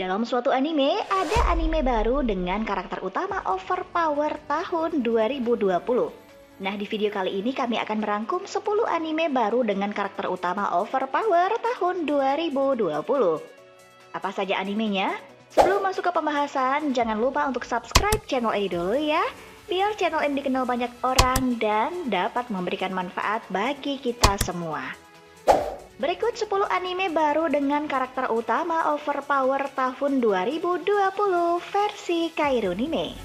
Dalam suatu anime, ada anime baru dengan karakter utama overpower tahun 2020. Nah, di video kali ini kami akan merangkum 10 anime baru dengan karakter utama overpower tahun 2020. Apa saja animenya? Sebelum masuk ke pembahasan, jangan lupa untuk subscribe channel ini dulu ya, biar channel ini dikenal banyak orang dan dapat memberikan manfaat bagi kita semua. Berikut 10 anime baru dengan karakter utama overpower tahun 2020 versi Kairunime.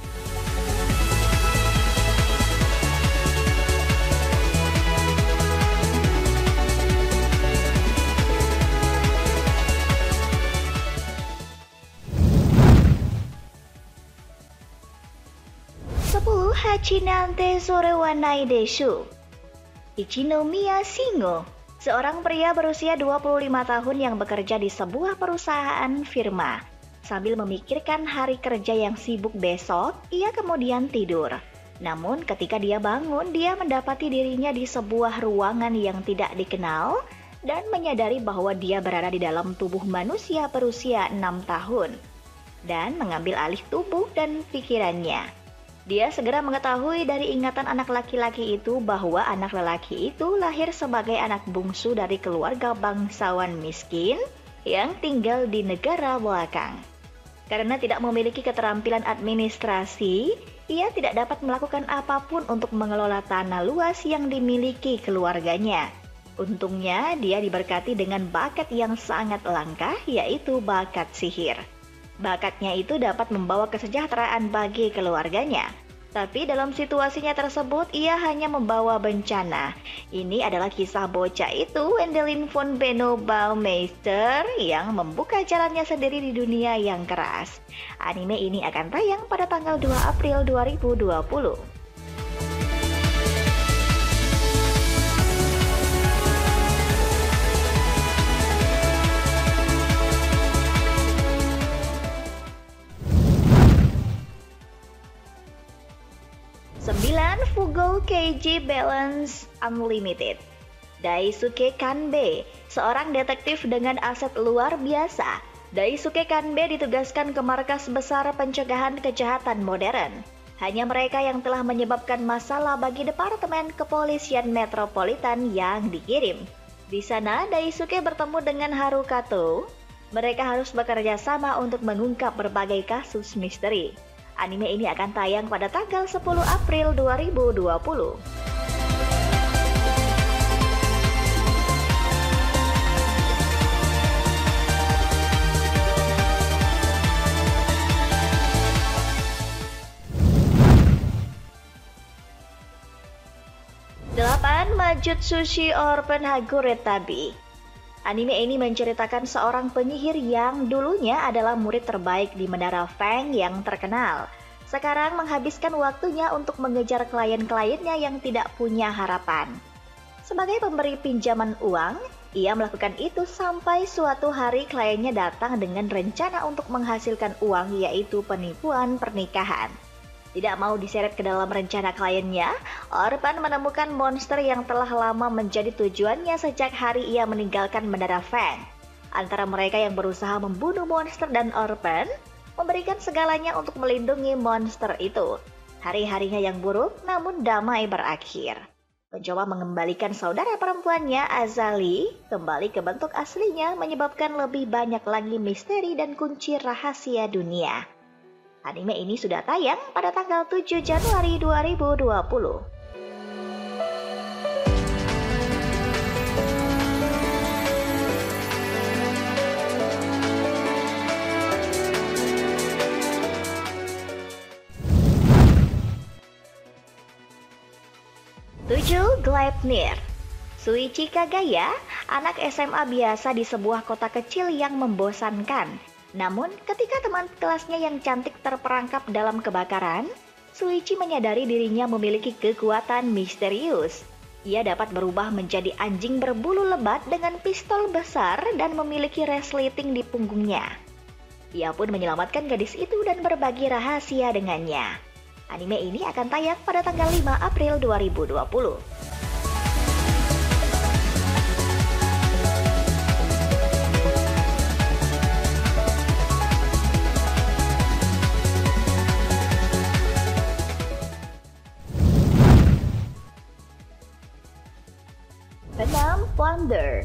Hachinante Sore wa nai deshu. Ichinomiya Shingo, seorang pria berusia 25 tahun yang bekerja di sebuah perusahaan firma. Sambil memikirkan hari kerja yang sibuk besok, ia kemudian tidur. Namun ketika dia bangun, dia mendapati dirinya di sebuah ruangan yang tidak dikenal dan menyadari bahwa dia berada di dalam tubuh manusia berusia 6 tahun dan mengambil alih tubuh dan pikirannya. Dia segera mengetahui dari ingatan anak laki-laki itu bahwa anak lelaki itu lahir sebagai anak bungsu dari keluarga bangsawan miskin yang tinggal di negara belakang. Karena tidak memiliki keterampilan administrasi, ia tidak dapat melakukan apapun untuk mengelola tanah luas yang dimiliki keluarganya. Untungnya, dia diberkati dengan bakat yang sangat langka, yaitu bakat sihir. Bakatnya itu dapat membawa kesejahteraan bagi keluarganya. Tapi dalam situasinya tersebut, ia hanya membawa bencana. Ini adalah kisah bocah itu, Wendelin von Benno Baumeister, yang membuka jalannya sendiri di dunia yang keras. Anime ini akan tayang pada tanggal 2 April 2020. Fugo Keiji Balance Unlimited. Daisuke Kanbe, seorang detektif dengan aset luar biasa. Daisuke Kanbe ditugaskan ke markas besar pencegahan kejahatan modern. Hanya mereka yang telah menyebabkan masalah bagi Departemen Kepolisian Metropolitan yang dikirim. Di sana, Daisuke bertemu dengan Harukato. Mereka harus bekerja sama untuk mengungkap berbagai kasus misteri. Anime ini akan tayang pada tanggal 10 April 2020. Majutsushi Orphan Haguretabi. Anime ini menceritakan seorang penyihir yang dulunya adalah murid terbaik di Menara Feng yang terkenal. Sekarang menghabiskan waktunya untuk mengejar klien-kliennya yang tidak punya harapan. Sebagai pemberi pinjaman uang, ia melakukan itu sampai suatu hari kliennya datang dengan rencana untuk menghasilkan uang, yaitu penipuan pernikahan. Tidak mau diseret ke dalam rencana kliennya, Orphan menemukan monster yang telah lama menjadi tujuannya sejak hari ia meninggalkan Menara Feng. Antara mereka yang berusaha membunuh monster dan Orphan memberikan segalanya untuk melindungi monster itu. Hari-harinya yang buruk namun damai berakhir. Mencoba mengembalikan saudara perempuannya, Azali, kembali ke bentuk aslinya menyebabkan lebih banyak lagi misteri dan kunci rahasia dunia. Anime ini sudah tayang pada tanggal 7 Januari 2020. Gleipnir. Suichi Kagaya, anak SMA biasa di sebuah kota kecil yang membosankan. Namun, ketika teman kelasnya yang cantik terperangkap dalam kebakaran, Suichi menyadari dirinya memiliki kekuatan misterius. Ia dapat berubah menjadi anjing berbulu lebat dengan pistol besar dan memiliki resleting di punggungnya. Ia pun menyelamatkan gadis itu dan berbagi rahasia dengannya. Anime ini akan tayang pada tanggal 5 April 2020. Wonder.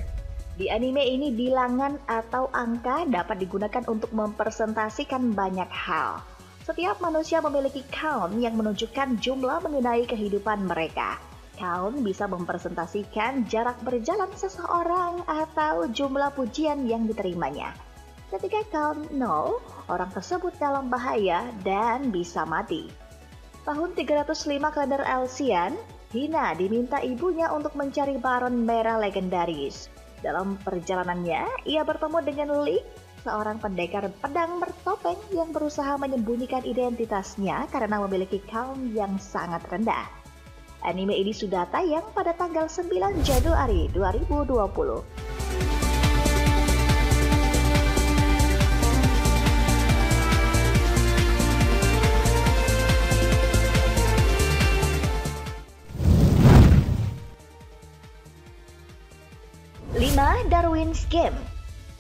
Di anime ini bilangan atau angka dapat digunakan untuk mempresentasikan banyak hal. Setiap manusia memiliki count yang menunjukkan jumlah mengenai kehidupan mereka. Count bisa mempresentasikan jarak berjalan seseorang atau jumlah pujian yang diterimanya. Ketika count 0, orang tersebut dalam bahaya dan bisa mati. Tahun 305 kalender Elsian, Hina diminta ibunya untuk mencari Baron Merah legendaris. Dalam perjalanannya, ia bertemu dengan Lee, seorang pendekar pedang bertopeng yang berusaha menyembunyikan identitasnya karena memiliki count yang sangat rendah. Anime ini sudah tayang pada tanggal 9 Januari 2020. Darwin's Game.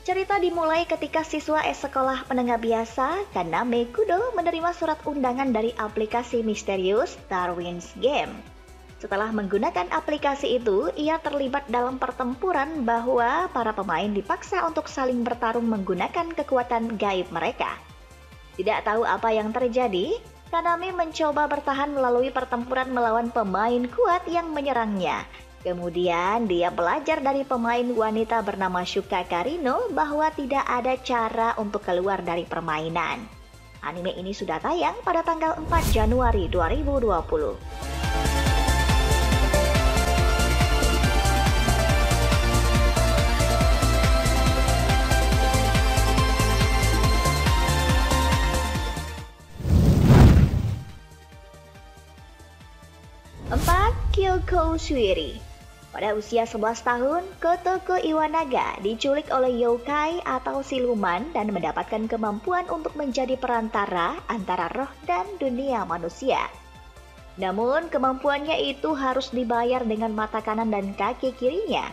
Cerita dimulai ketika siswa sekolah menengah biasa Kaname Kudo menerima surat undangan dari aplikasi misterius Darwin's Game. Setelah menggunakan aplikasi itu, ia terlibat dalam pertempuran bahwa para pemain dipaksa untuk saling bertarung menggunakan kekuatan gaib mereka. Tidak tahu apa yang terjadi, Kaname mencoba bertahan melalui pertempuran melawan pemain kuat yang menyerangnya. Kemudian dia belajar dari pemain wanita bernama Shuka Karino bahwa tidak ada cara untuk keluar dari permainan. Anime ini sudah tayang pada tanggal 4 Januari 2020. Kyoko Suiri. Pada usia 11 tahun, Kotoko Iwanaga diculik oleh yokai atau siluman dan mendapatkan kemampuan untuk menjadi perantara antara roh dan dunia manusia. Namun, kemampuannya itu harus dibayar dengan mata kanan dan kaki kirinya.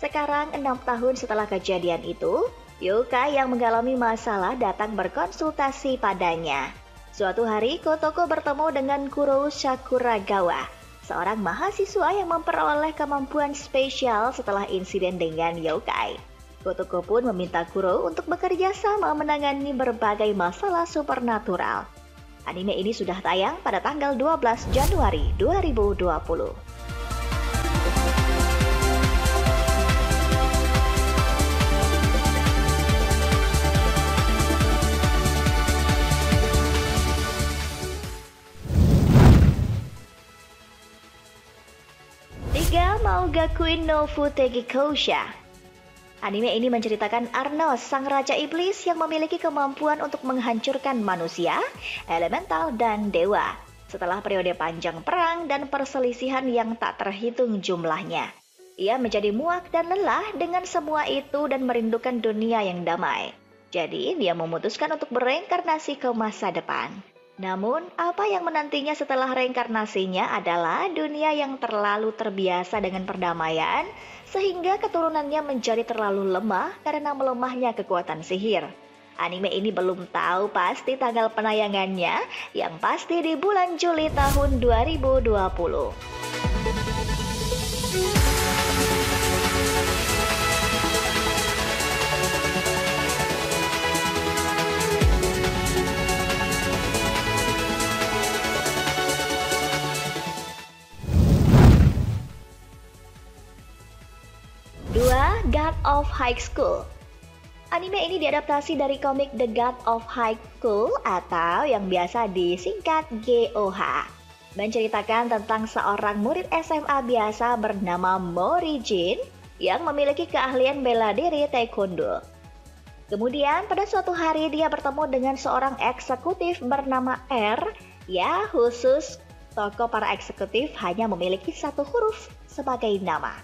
Sekarang, 6 tahun setelah kejadian itu, yokai yang mengalami masalah datang berkonsultasi padanya. Suatu hari, Kotoko bertemu dengan Kuro Sakuragawa, seorang mahasiswa yang memperoleh kemampuan spesial setelah insiden dengan yokai. Kotoko pun meminta Kuro untuk bekerja sama menangani berbagai masalah supernatural. Anime ini sudah tayang pada tanggal 12 Januari 2020. Maugakuin no Futegi Kousha. Anime ini menceritakan Arnos, sang raja iblis yang memiliki kemampuan untuk menghancurkan manusia, elemental, dan dewa. Setelah periode panjang perang dan perselisihan yang tak terhitung jumlahnya, ia menjadi muak dan lelah dengan semua itu dan merindukan dunia yang damai. Jadi, dia memutuskan untuk bereinkarnasi ke masa depan. Namun, apa yang menantinya setelah reinkarnasinya adalah dunia yang terlalu terbiasa dengan perdamaian, sehingga keturunannya menjadi terlalu lemah karena melemahnya kekuatan sihir. Anime ini belum tahu pasti tanggal penayangannya, yang pasti di bulan Juli tahun 2020. God of High School. Anime ini diadaptasi dari komik The God of High School atau yang biasa disingkat GOH. Menceritakan tentang seorang murid SMA biasa bernama Mori Jin yang memiliki keahlian bela diri taekwondo. Kemudian pada suatu hari dia bertemu dengan seorang eksekutif bernama R. Ya, khusus tokoh para eksekutif hanya memiliki satu huruf sebagai nama.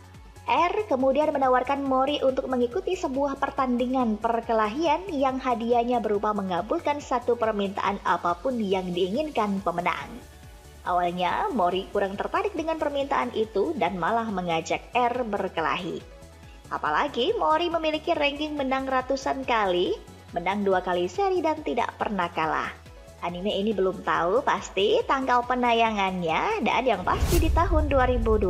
R kemudian menawarkan Mori untuk mengikuti sebuah pertandingan perkelahian yang hadiahnya berupa mengabulkan satu permintaan apapun yang diinginkan pemenang. Awalnya Mori kurang tertarik dengan permintaan itu dan malah mengajak R berkelahi. Apalagi Mori memiliki ranking menang ratusan kali, menang 2 kali seri dan tidak pernah kalah. Anime ini belum tahu pasti tanggal penayangannya dan yang pasti di tahun 2020.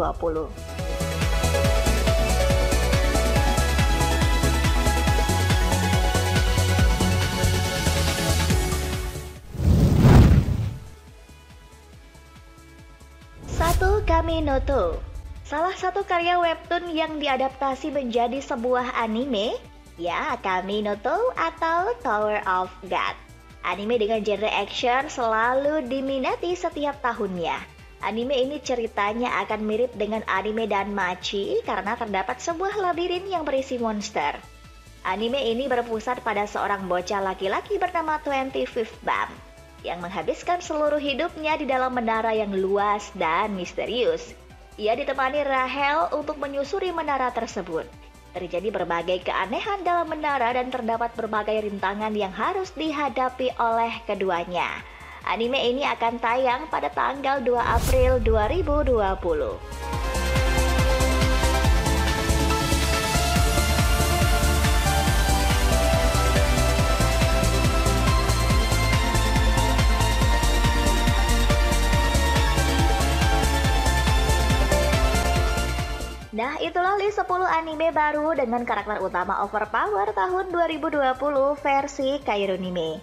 Naruto Kami no To, salah satu karya webtoon yang diadaptasi menjadi sebuah anime, ya Kami no To atau Tower of God. Anime dengan genre action selalu diminati setiap tahunnya. Anime ini ceritanya akan mirip dengan anime Danmachi karena terdapat sebuah labirin yang berisi monster. Anime ini berpusat pada seorang bocah laki-laki bernama 25th Bam yang menghabiskan seluruh hidupnya di dalam menara yang luas dan misterius. Ia ditemani Rahel untuk menyusuri menara tersebut. Terjadi berbagai keanehan dalam menara dan terdapat berbagai rintangan yang harus dihadapi oleh keduanya. Anime ini akan tayang pada tanggal 2 April 2020. Nah, itulah list 10 anime baru dengan karakter utama overpower tahun 2020 versi Kairunime.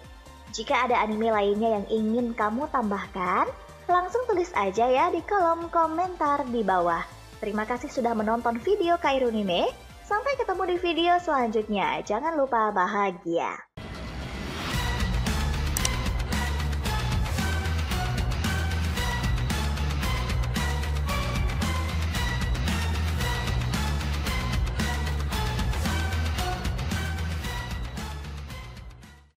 Jika ada anime lainnya yang ingin kamu tambahkan, langsung tulis aja ya di kolom komentar di bawah. Terima kasih sudah menonton video Kairunime. Sampai ketemu di video selanjutnya. Jangan lupa bahagia.